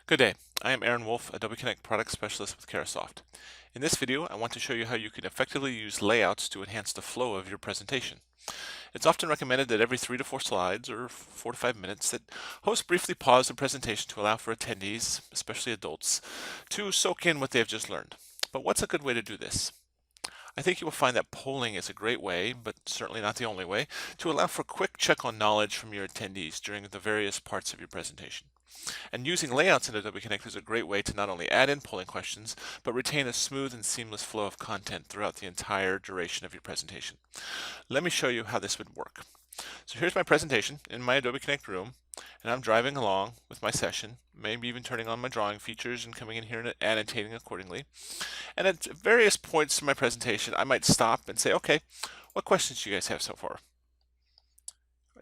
Good day. I am Aaron Wolf, Adobe Connect Product Specialist with Carahsoft. In this video, I want to show you how you can effectively use layouts to enhance the flow of your presentation. It's often recommended that every 3 to 4 slides, or 4 to 5 minutes, that hosts briefly pause the presentation to allow for attendees, especially adults, to soak in what they have just learned. But what's a good way to do this? I think you will find that polling is a great way, but certainly not the only way, to allow for quick check on knowledge from your attendees during the various parts of your presentation. And using layouts in Adobe Connect is a great way to not only add in polling questions, but retain a smooth and seamless flow of content throughout the entire duration of your presentation. Let me show you how this would work. So here's my presentation in my Adobe Connect room, and I'm driving along with my session, maybe even turning on my drawing features and coming in here and annotating accordingly. And at various points in my presentation, I might stop and say, okay, what questions do you guys have so far?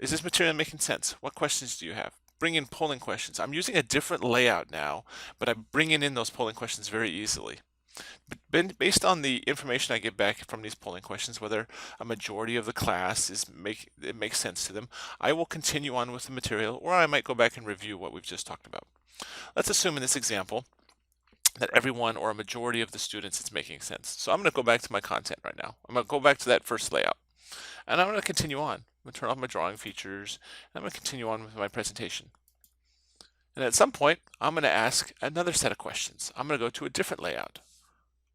Is this material making sense? What questions do you have? Bring in polling questions. I'm using a different layout now, but I'm bringing in those polling questions very easily. But based on the information I get back from these polling questions, whether a majority of the class it makes sense to them, I will continue on with the material, or I might go back and review what we've just talked about. Let's assume in this example that everyone or a majority of the students it's making sense. So I'm going to go back to my content right now. I'm going to go back to that first layout, and I'm going to continue on. I'm going to turn off my drawing features, and I'm going to continue on with my presentation. And at some point, I'm going to ask another set of questions. I'm going to go to a different layout.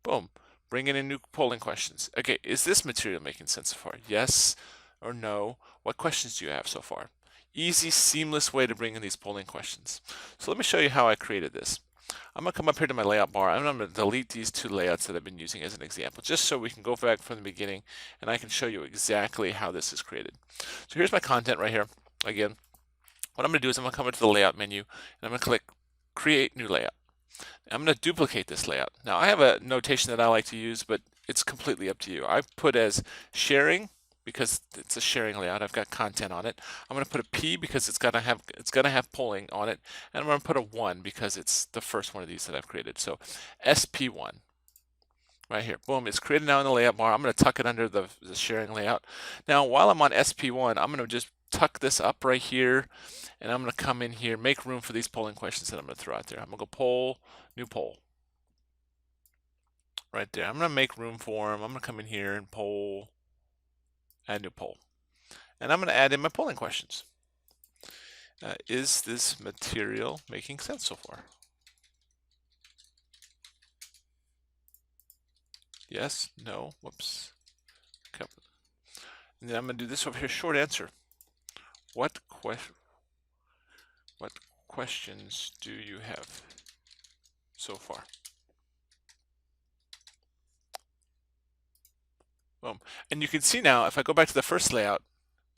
Boom, bringing in new polling questions. Okay, is this material making sense so far? Yes or no? What questions do you have so far? Easy, seamless way to bring in these polling questions. So let me show you how I created this. I'm going to come up here to my layout bar. I'm going to delete these two layouts that I've been using as an example, just so we can go back from the beginning and I can show you exactly how this is created. So here's my content right here. Again, what I'm going to do is I'm going to come into the layout menu and I'm going to click Create New Layout. I'm going to duplicate this layout. Now I have a notation that I like to use, but it's completely up to you. I put as sharing because it's a sharing layout. I've got content on it. I'm going to put a P because it's going to have polling on it, and I'm going to put a 1 because it's the first one of these that I've created. So SP1 right here. Boom, it's created now in the layout bar. I'm going to tuck it under the sharing layout. Now while I'm on SP1, I'm going to just tuck this up right here, and I'm going to come in here, make room for these polling questions that I'm going to throw out there. I'm going to go poll, new poll. Right there. I'm going to make room for them. I'm going to come in here and poll, add new poll. And I'm going to add in my polling questions. Is this material making sense so far? Yes, no, whoops. Okay. And then I'm going to do this over here, short answer. What questions do you have so far? Boom. And you can see now, if I go back to the first layout,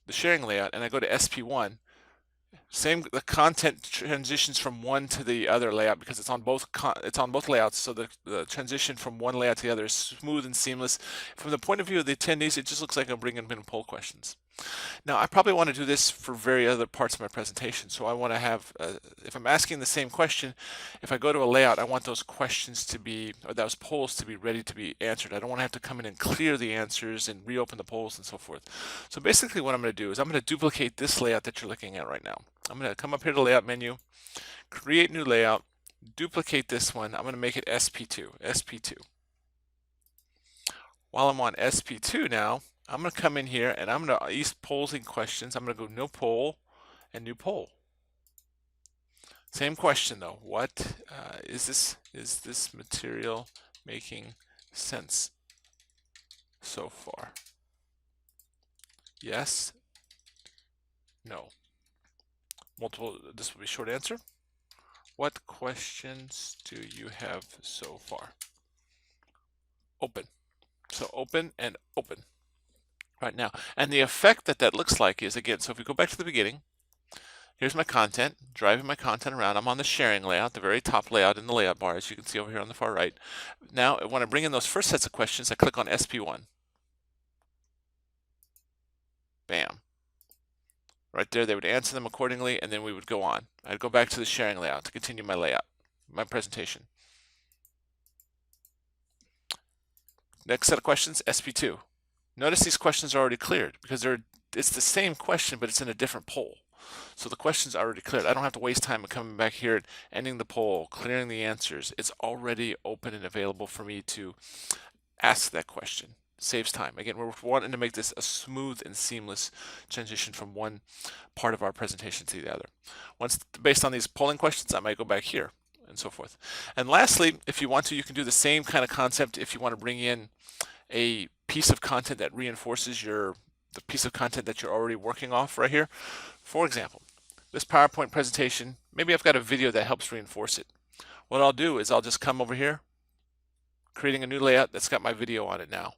the sharing layout, and I go to SP1, the content transitions from one to the other layout because it's on both layouts, so the transition from one layout to the other is smooth and seamless. From the point of view of the attendees, it just looks like I'm bringing in poll questions. Now, I probably want to do this for very other parts of my presentation. So I want to have, if I'm asking the same question, if I go to a layout, I want those questions to be, or those polls to be ready to be answered. I don't want to have to come in and clear the answers and reopen the polls and so forth. So basically what I'm going to do is I'm going to duplicate this layout that you're looking at right now. I'm going to come up here to the layout menu, create new layout, duplicate this one. I'm going to make it SP2. While I'm on SP2 now, I'm going to come in here and I'm going to use polling questions. I'm going to go no poll and new poll. Same question though. What is this material making sense so far? Yes, no. This will be short answer. What questions do you have so far? Open. So open and open right now. And the effect that looks like is, again, so if we go back to the beginning, here's my content, driving my content around. I'm on the sharing layout, the very top layout in the layout bar, as you can see over here on the far right. Now, when I bring in those first sets of questions, I click on SP1. Bam. Right there, they would answer them accordingly, and then we would go on. I'd go back to the sharing layout to continue my layout, my presentation. Next set of questions, SP2. Notice these questions are already cleared because it's the same question, but it's in a different poll. So the question's already cleared. I don't have to waste time coming back here and ending the poll, clearing the answers. It's already open and available for me to ask that question. Saves time. Again, we're wanting to make this a smooth and seamless transition from one part of our presentation to the other. Once, based on these polling questions, I might go back here and so forth. And lastly, if you want to, you can do the same kind of concept if you want to bring in a piece of content that reinforces the piece of content that you're already working off right here. For example, this PowerPoint presentation, maybe I've got a video that helps reinforce it. What I'll do is I'll just come over here, creating a new layout that's got my video on it now.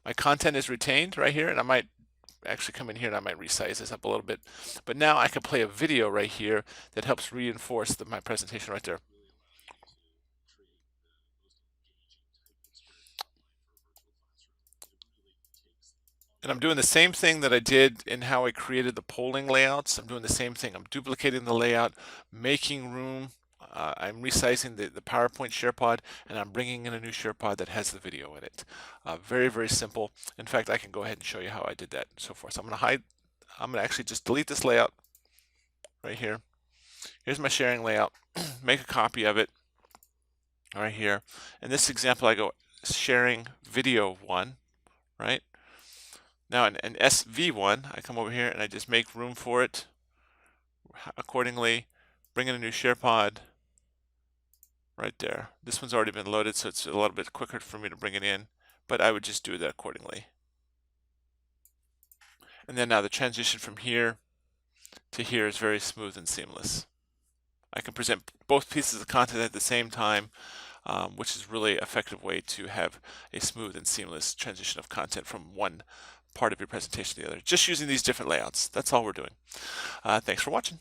My content is retained right here, and I might actually come in here and I might resize this up a little bit. But now I can play a video right here that helps reinforce my presentation right there. And I'm doing the same thing that I did in how I created the polling layouts. I'm doing the same thing. I'm duplicating the layout, making room. I'm resizing the PowerPoint SharePod, and I'm bringing in a new SharePod that has the video in it. Very, very simple. In fact, I can go ahead and show you how I did that and so forth. So I'm going to hide. I'm going to actually just delete this layout right here. Here's my sharing layout. Make a copy of it right here. In this example, I go sharing video 1, right? Now in SV1, I come over here and I just make room for it accordingly, bring in a new SharePod right there. This one's already been loaded, so it's a little bit quicker for me to bring it in, but I would just do that accordingly. And then now the transition from here to here is very smooth and seamless. I can present both pieces of content at the same time, which is really an effective way to have a smooth and seamless transition of content from one part of your presentation to the other, just using these different layouts. That's all we're doing. Thanks for watching.